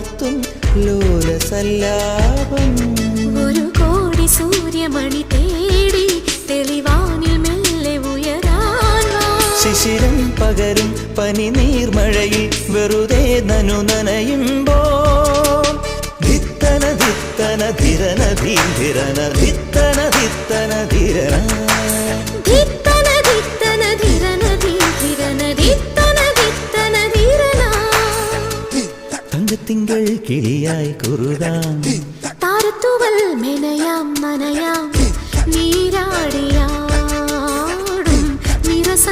ഉണർത്തും ലോലസല്ലാപം. ഒരു കോടി സൂര്യമണി തേടി തെളിവാനിൽ മെല്ലെ ഉയരാൻ വാ. ശിശിരം പകരും പനി നീർമഴയിൽ വെറുതെ നനു നനയുമ്പോൾ ധിത്തന ധിത്തന ധിരന ധീരന ധിത്തന ധിത്തന ധിരന ധിത്തന ധിത്തന ധിരന ധീരന ധിത്തന ധിത്തന ധിരന. തങ്കത്തിങ്കൾ കിളിയായി കുറുകാം